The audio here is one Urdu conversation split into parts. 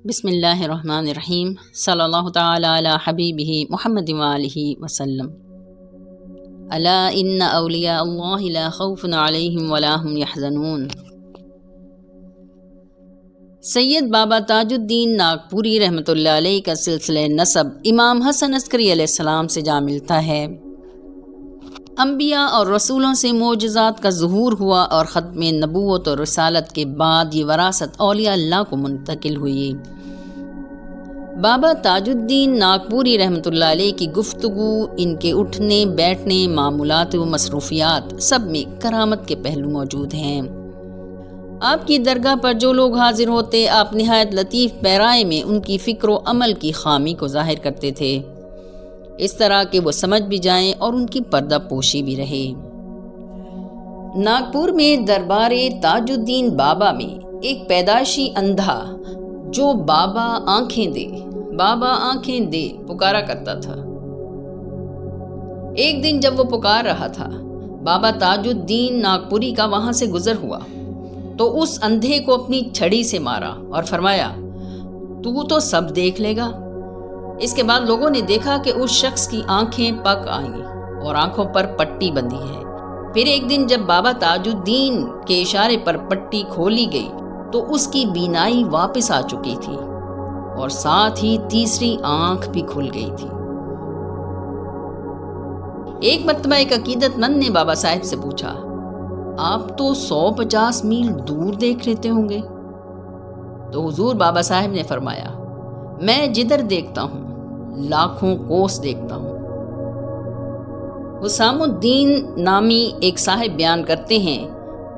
بسم اللہ الرحمن الرحیم صلی اللہ تعالی علی حبیبہ محمد وآلہ وسلم۔ الا ان اولیاء اللہ لا خوف علیہم ولا هم یحزنون۔ سید بابا تاج الدین ناگپوری رحمۃ اللہ علیہ کا سلسلہ نسب امام حسن عسکری علیہ السلام سے جا ملتا ہے۔ انبیاء اور رسولوں سے معجزات کا ظہور ہوا اور ختم نبوت اور رسالت کے بعد یہ وراثت اولیاء اللہ کو منتقل ہوئی۔ بابا تاج الدین ناگپوری رحمۃ اللہ علیہ کی گفتگو، ان کے اٹھنے بیٹھنے، معمولات و مصروفیات سب میں کرامت کے پہلو موجود ہیں۔ آپ کی درگاہ پر جو لوگ حاضر ہوتے، آپ نہایت لطیف پیرائے میں ان کی فکر و عمل کی خامی کو ظاہر کرتے تھے، اس طرح کہ وہ سمجھ بھی جائیں اور ان کی پردہ پوشی بھی رہے۔ ناگپور میں دربار تاج الدین بابا میں ایک پیدائشی اندھا جو بابا آنکھیں دے بابا آنکھیں دے پکارا کرتا تھا۔ ایک دن جب وہ پکار رہا تھا، بابا تاج الدین ناگپوری کا وہاں سے گزر ہوا تو اس اندھے کو اپنی چھڑی سے مارا اور فرمایا، تو سب دیکھ لے گا۔ اس کے بعد لوگوں نے دیکھا کہ اس شخص کی آنکھیں پک آئیں اور آنکھوں پر پٹی بندھی ہے۔ پھر ایک دن جب بابا تاج الدین کے اشارے پر پٹی کھولی گئی تو اس کی بینائی واپس آ چکی تھی اور ساتھ ہی تیسری آنکھ بھی کھل گئی تھی۔ ایک مرتبہ ایک عقیدت مند نے بابا صاحب سے پوچھا، آپ تو 150 میل دور دیکھ لیتے ہوں گے؟ تو حضور بابا صاحب نے فرمایا، میں جدھر دیکھتا ہوں لاکھوں کوس دیکھتا ہوں۔ حسام الدین نامی ایک صاحب بیان کرتے ہیں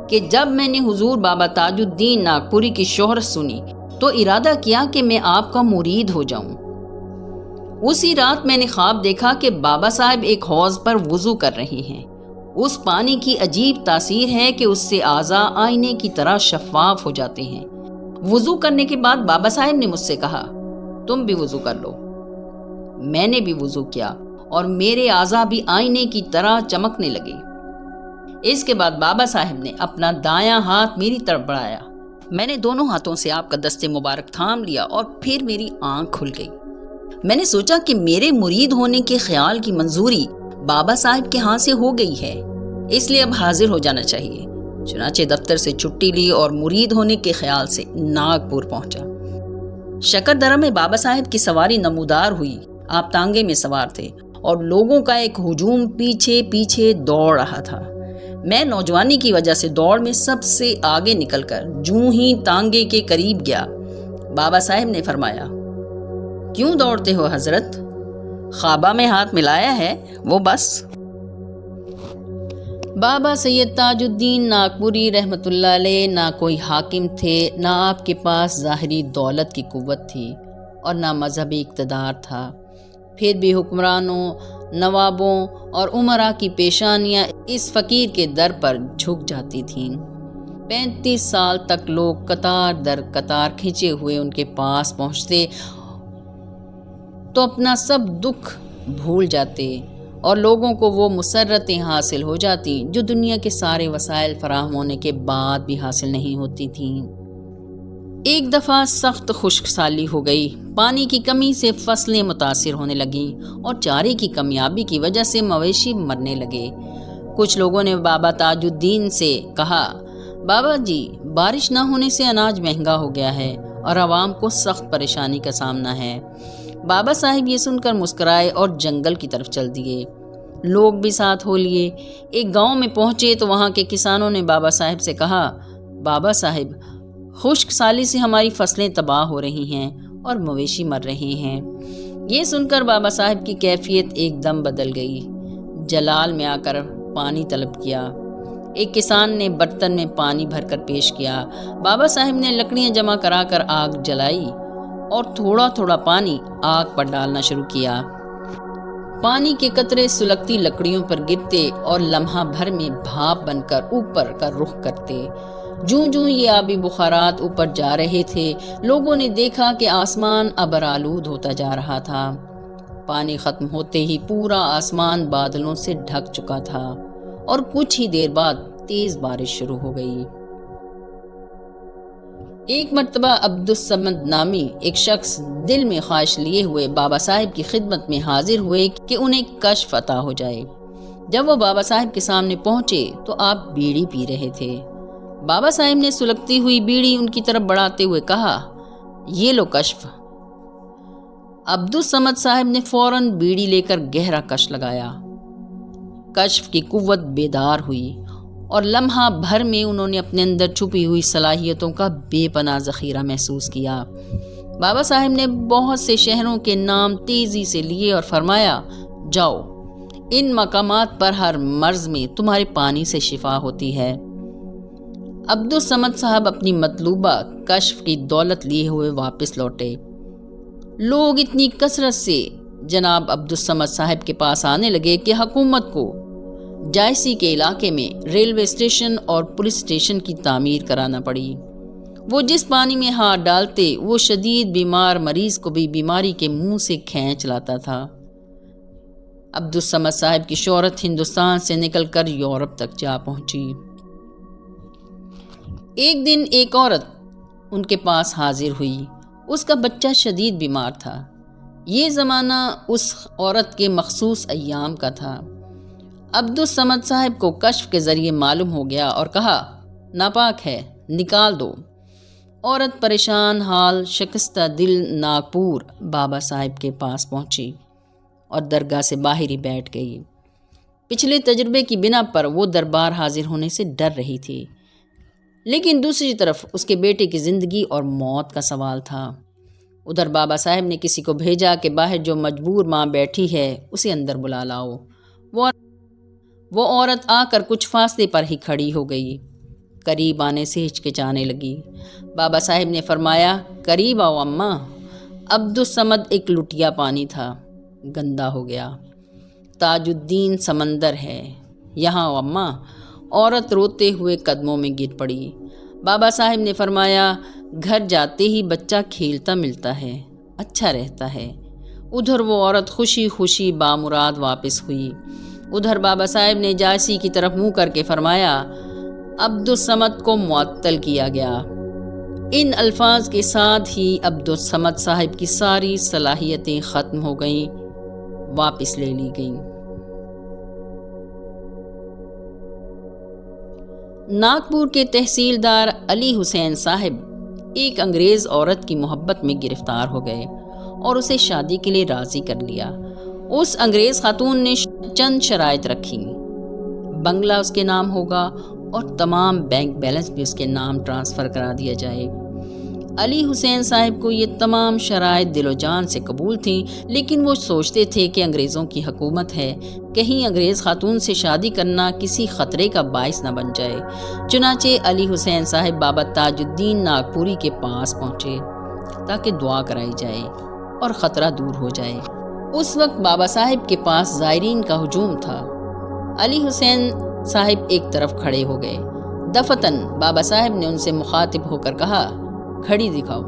کہ جب میں نے حضور بابا تاج الدین ناگپوری کی شہرت سنی تو ارادہ کیا کہ میں آپ کا مرید ہو جاؤں۔ اسی رات میں نے خواب دیکھا کہ بابا صاحب ایک حوض پر وضو کر رہے ہیں۔ اس پانی کی عجیب تاثیر ہے کہ اس سے اعضاء آئینے کی طرح شفاف ہو جاتے ہیں۔ وضو کرنے کے بعد بابا صاحب نے مجھ سے کہا، تم بھی وضو کر لو۔ میں نے بھی وضو کیا اور میرے اعضاء بھی آئینے کی طرح چمکنے لگے۔ اس کے بعد بابا صاحب نے اپنا دایاں ہاتھ میری طرف بڑھایا، میں نے دونوں ہاتھوں سے آپ کا دست مبارک تھام لیا اور پھر میری آنکھ کھل گئی۔ میں نے سوچا کہ میرے مرید ہونے کے خیال کی منظوری بابا صاحب کے ہاتھ سے ہو گئی ہے، اس لیے اب حاضر ہو جانا چاہیے۔ چنانچہ دفتر سے چھٹی لی اور مرید ہونے کے خیال سے ناگپور پہنچا۔ شکردرہ میں بابا صاحب کی سواری نمودار ہوئی۔ آپ تانگے میں سوار تھے اور لوگوں کا ایک ہجوم پیچھے پیچھے دوڑ رہا تھا۔ میں نوجوانی کی وجہ سے دوڑ میں سب سے آگے نکل کر جوں ہی تانگے کے قریب گیا، بابا صاحب نے فرمایا، کیوں دوڑتے ہو حضرت؟ خوابہ میں ہاتھ ملایا ہے وہ بس۔ بابا سید تاج الدین ناگپوری رحمۃ اللہ علیہ نہ کوئی حاکم تھے، نہ آپ کے پاس ظاہری دولت کی قوت تھی اور نہ مذہبی اقتدار تھا۔ پھر بھی حکمرانوں، نوابوں اور امراء کی پیشانیاں اس فقیر کے در پر جھک جاتی تھیں۔ 35 سال تک لوگ قطار در قطار کھنچے ہوئے ان کے پاس پہنچتے تو اپنا سب دکھ بھول جاتے اور لوگوں کو وہ مسرتیں حاصل ہو جاتی جو دنیا کے سارے وسائل فراہم ہونے کے بعد بھی حاصل نہیں ہوتی تھیں۔ ایک دفعہ سخت خشک سالی ہو گئی، پانی کی کمی سے فصلیں متاثر ہونے لگیں اور چارے کی کمیابی کی وجہ سے مویشی مرنے لگے۔ کچھ لوگوں نے بابا تاج الدین سے کہا، بابا جی، بارش نہ ہونے سے اناج مہنگا ہو گیا ہے اور عوام کو سخت پریشانی کا سامنا ہے۔ بابا صاحب یہ سن کر مسکرائے اور جنگل کی طرف چل دیے۔ لوگ بھی ساتھ ہو لیے۔ ایک گاؤں میں پہنچے تو وہاں کے کسانوں نے بابا صاحب سے کہا، بابا صاحب، خشک سالی سے ہماری فصلیں تباہ ہو رہی ہیں اور مویشی مر رہے ہیں۔ یہ سن کر بابا صاحب کی کیفیت ایک دم بدل گئی۔ جلال میں آ کر پانی طلب کیا۔ ایک کسان نے برتن میں پانی بھر کر پیش کیا۔ بابا صاحب نے لکڑیاں جمع کرا کر آگ جلائی اور تھوڑا تھوڑا پانی آگ پر ڈالنا شروع کیا۔ پانی کے قطرے سلگتی لکڑیوں پر گرتے اور لمحہ بھر میں بھاپ بن کر اوپر کا رخ کرتے۔ جوں جوں یہ آبی بخارات اوپر جا رہے تھے، لوگوں نے دیکھا کہ آسمان ابر آلود ہوتا جا رہا تھا۔ پانی ختم ہوتے ہی پورا آسمان بادلوں سے ڈھک چکا تھا اور کچھ ہی دیر بعد تیز بارش شروع ہو گئی۔ ایک مرتبہ عبدالصمد نامی ایک شخص دل میں خواہش لیے ہوئے بابا صاحب کی خدمت میں حاضر ہوئے کہ انہیں کشف عطا ہو جائے۔ جب وہ بابا صاحب کے سامنے پہنچے تو آپ بیڑی پی رہے تھے۔ بابا صاحب نے سلگتی ہوئی بیڑی ان کی طرف بڑھاتے ہوئے کہا، یہ لو کشف۔ عبدالصمد صاحب نے فوراً بیڑی لے کر گہرا کش لگایا۔ کشف کی قوت بیدار ہوئی اور لمحہ بھر میں انہوں نے اپنے اندر چھپی ہوئی صلاحیتوں کا بے پناہ ذخیرہ محسوس کیا۔ بابا صاحب نے بہت سے شہروں کے نام تیزی سے لیے اور فرمایا، جاؤ، ان مقامات پر ہر مرض میں تمہارے پانی سے شفا ہوتی ہے۔ عبدالصمد صاحب اپنی مطلوبہ کشف کی دولت لیے ہوئے واپس لوٹے۔ لوگ اتنی کثرت سے جناب عبدالصمد صاحب کے پاس آنے لگے کہ حکومت کو جائسی کے علاقے میں ریلوے اسٹیشن اور پولیس اسٹیشن کی تعمیر کرانا پڑی۔ وہ جس پانی میں ہاتھ ڈالتے وہ شدید بیمار مریض کو بھی بیماری کے منہ سے کھینچ لاتا تھا۔ عبدالصمد صاحب کی شہرت ہندوستان سے نکل کر یورپ تک جا پہنچی۔ ایک دن ایک عورت ان کے پاس حاضر ہوئی۔ اس کا بچہ شدید بیمار تھا۔ یہ زمانہ اس عورت کے مخصوص ایام کا تھا۔ عبدالصمد صاحب کو کشف کے ذریعے معلوم ہو گیا اور کہا، ناپاک ہے، نکال دو۔ عورت پریشان حال شکستہ دل ناگپور بابا صاحب کے پاس پہنچی اور درگاہ سے باہر ہی بیٹھ گئی۔ پچھلے تجربے کی بنا پر وہ دربار حاضر ہونے سے ڈر رہی تھی، لیکن دوسری طرف اس کے بیٹے کی زندگی اور موت کا سوال تھا۔ ادھر بابا صاحب نے کسی کو بھیجا کہ باہر جو مجبور ماں بیٹھی ہے اسے اندر بلا لاؤ۔ وہ عورت آ کر کچھ فاصلے پر ہی کھڑی ہو گئی۔ قریب آنے سے ہچکچانے لگی۔ بابا صاحب نے فرمایا، قریب آؤ اماں۔ عبدالصمد ایک لٹیا پانی تھا، گندا ہو گیا۔ تاج الدین سمندر ہے، یہاں آؤ اماں۔ عورت روتے ہوئے قدموں میں گر پڑی۔ بابا صاحب نے فرمایا، گھر جاتے ہی بچہ کھیلتا ملتا ہے، اچھا رہتا ہے۔ ادھر وہ عورت خوشی خوشی بامراد واپس ہوئی۔ ادھر بابا صاحب نے جائسی کی طرف منہ کر کے فرمایا، عبدالصمد کو معطل کیا گیا۔ ان الفاظ کے ساتھ ہی عبدالصمد صاحب کی ساری صلاحیتیں ختم ہو گئیں، واپس لے لی گئیں۔ ناگپور کے تحصیلدار علی حسین صاحب ایک انگریز عورت کی محبت میں گرفتار ہو گئے اور اسے شادی کے لیے راضی کر لیا۔ اس انگریز خاتون نے چند شرائط رکھی، بنگلہ اس کے نام ہوگا اور تمام بینک بیلنس بھی اس کے نام ٹرانسفر کرا دیا جائے۔ علی حسین صاحب کو یہ تمام شرائط دل و جان سے قبول تھیں، لیکن وہ سوچتے تھے کہ انگریزوں کی حکومت ہے، کہیں انگریز خاتون سے شادی کرنا کسی خطرے کا باعث نہ بن جائے۔ چنانچہ علی حسین صاحب بابا تاج الدین ناگپوری کے پاس پہنچے تاکہ دعا کرائی جائے اور خطرہ دور ہو جائے۔ اس وقت بابا صاحب کے پاس زائرین کا ہجوم تھا۔ علی حسین صاحب ایک طرف کھڑے ہو گئے۔ دفتن بابا صاحب نے ان سے مخاطب ہو کر کہا، گھڑی دکھاؤ۔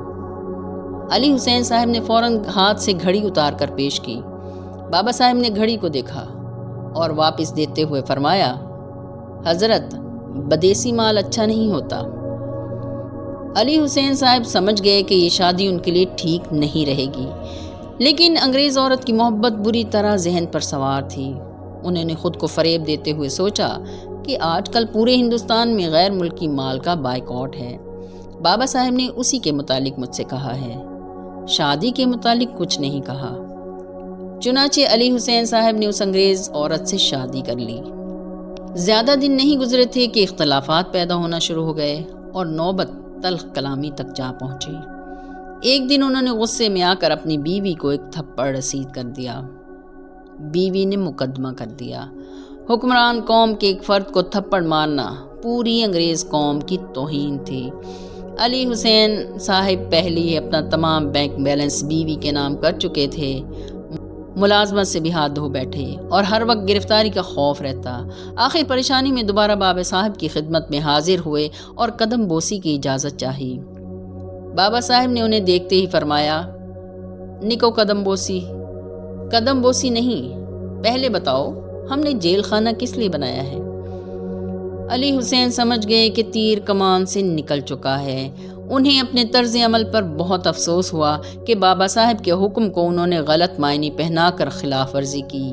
علی حسین صاحب نے فوراً ہاتھ سے گھڑی اتار کر پیش کی۔ بابا صاحب نے گھڑی کو دیکھا اور واپس دیتے ہوئے فرمایا، حضرت، بدیسی مال اچھا نہیں ہوتا۔ علی حسین صاحب سمجھ گئے کہ یہ شادی ان کے لیے ٹھیک نہیں رہے گی، لیکن انگریز عورت کی محبت بری طرح ذہن پر سوار تھی۔ انہوں نے خود کو فریب دیتے ہوئے سوچا کہ آج کل پورے ہندوستان میں غیر ملکی مال کا بائیکاٹ ہے۔ بابا صاحب نے اسی کے متعلق مجھ سے کہا ہے، شادی کے متعلق کچھ نہیں کہا۔ چنانچہ علی حسین صاحب نے اس انگریز عورت سے شادی کر لی۔ زیادہ دن نہیں گزرے تھے کہ اختلافات پیدا ہونا شروع ہو گئے اور نوبت تلخ کلامی تک جا پہنچی۔ ایک دن انہوں نے غصے میں آ کر اپنی بیوی کو ایک تھپڑ رسید کر دیا۔ بیوی نے مقدمہ کر دیا۔ حکمران قوم کے ایک فرد کو تھپڑ مارنا پوری انگریز قوم کی توہین تھی۔ علی حسین صاحب پہلے ہی اپنا تمام بینک بیلنس بیوی کے نام کر چکے تھے، ملازمت سے بھی ہاتھ دھو بیٹھے اور ہر وقت گرفتاری کا خوف رہتا۔ آخر پریشانی میں دوبارہ بابا صاحب کی خدمت میں حاضر ہوئے اور قدم بوسی کی اجازت چاہی۔ بابا صاحب نے انہیں دیکھتے ہی فرمایا، نکو قدم بوسی۔ قدم بوسی نہیں، پہلے بتاؤ ہم نے جیل خانہ کس لیے بنایا ہے؟ علی حسین سمجھ گئے کہ تیر کمان سے نکل چکا ہے۔ انہیں اپنے طرز عمل پر بہت افسوس ہوا کہ بابا صاحب کے حکم کو انہوں نے غلط معنی پہنا کر خلاف ورزی کی۔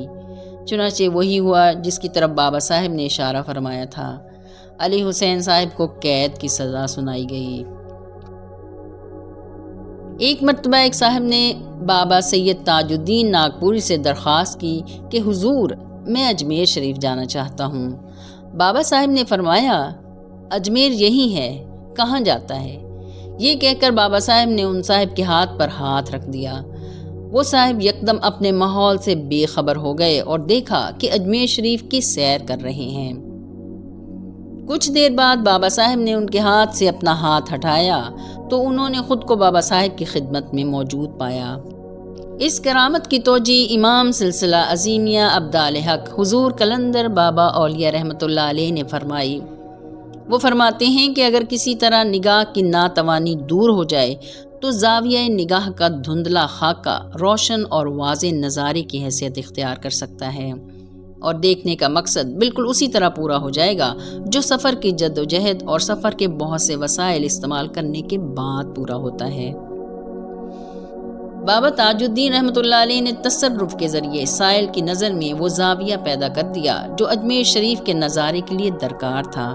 چنانچہ وہی ہوا جس کی طرف بابا صاحب نے اشارہ فرمایا تھا۔ علی حسین صاحب کو قید کی سزا سنائی گئی۔ ایک مرتبہ ایک صاحب نے بابا سید تاج الدین ناگپوری سے درخواست کی کہ حضور، میں اجمیر شریف جانا چاہتا ہوں۔ بابا صاحب نے فرمایا، اجمیر یہی ہے، کہاں جاتا ہے؟ یہ کہہ کر بابا صاحب نے ان صاحب کے ہاتھ پر ہاتھ رکھ دیا۔ وہ صاحب یکدم اپنے ماحول سے بے خبر ہو گئے اور دیکھا کہ اجمیر شریف کی سیر کر رہے ہیں۔ کچھ دیر بعد بابا صاحب نے ان کے ہاتھ سے اپنا ہاتھ ہٹایا تو انہوں نے خود کو بابا صاحب کی خدمت میں موجود پایا۔ اس کرامت کی توجیہ امام سلسلہ عظیمیہ ابدال حق حضور قلندر بابا اولیاء رحمۃ اللہ علیہ نے فرمائی۔ وہ فرماتے ہیں کہ اگر کسی طرح نگاہ کی ناتوانی دور ہو جائے تو زاویہ نگاہ کا دھندلا خاکہ روشن اور واضح نظارے کی حیثیت اختیار کر سکتا ہے، اور دیکھنے کا مقصد بالکل اسی طرح پورا ہو جائے گا جو سفر کی جد و جہد اور سفر کے بہت سے وسائل استعمال کرنے کے بعد پورا ہوتا ہے۔ بابا تاج الدین رحمۃ اللہ علیہ نے تصرف کے ذریعے سائل کی نظر میں وہ زاویہ پیدا کر دیا جو اجمیر شریف کے نظارے کے لیے درکار تھا،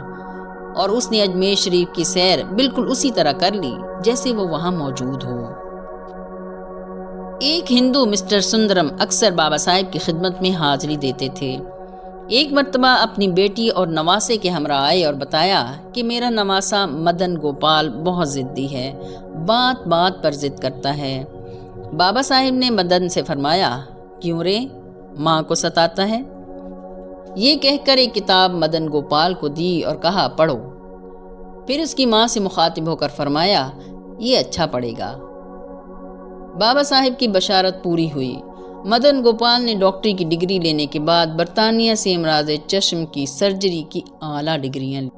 اور اس نے اجمیر شریف کی سیر بالکل اسی طرح کر لی جیسے وہ وہاں موجود ہو۔ ایک ہندو مسٹر سندرم اکثر بابا صاحب کی خدمت میں حاضری دیتے تھے۔ ایک مرتبہ اپنی بیٹی اور نواسے کے ہمراہ آئے اور بتایا کہ میرا نواسا مدن گوپال بہت ضدی ہے، بات بات پر ضد کرتا ہے۔ بابا صاحب نے مدن سے فرمایا، کیوں رے، ماں کو ستاتا ہے؟ یہ کہہ کر ایک کتاب مدن گوپال کو دی اور کہا، پڑھو۔ پھر اس کی ماں سے مخاطب ہو کر فرمایا، یہ اچھا پڑے گا۔ بابا صاحب کی بشارت پوری ہوئی۔ مدن گوپال نے ڈاکٹری کی ڈگری لینے کے بعد برطانیہ سے امراض چشم کی سرجری کی اعلیٰ ڈگریاں لی۔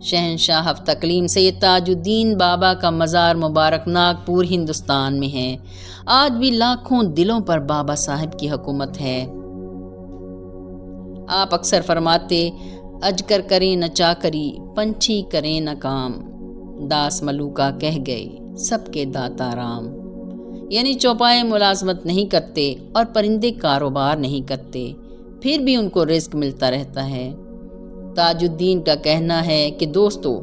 شہنشاہ تکلیم سید تاج الدین بابا کا مزار مبارک ناگپور ہندوستان میں ہے۔ آج بھی لاکھوں دلوں پر بابا صاحب کی حکومت ہے۔ آپ اکثر فرماتے، اجگر کریں نہ چاکری، پنچھی کریں نہ کام، داس ملوکا کہہ گئے سب کے داتا رام۔ یعنی چوپائے ملازمت نہیں کرتے اور پرندے کاروبار نہیں کرتے، پھر بھی ان کو رزق ملتا رہتا ہے۔ تاج الدین کا کہنا ہے کہ دوستو،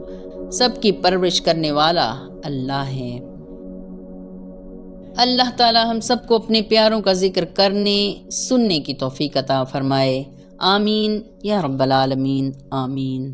سب کی پرورش کرنے والا اللہ ہے۔ اللہ تعالی ہم سب کو اپنے پیاروں کا ذکر کرنے سننے کی توفیق عطا فرمائے۔ آمین یا رب العالمین، آمین۔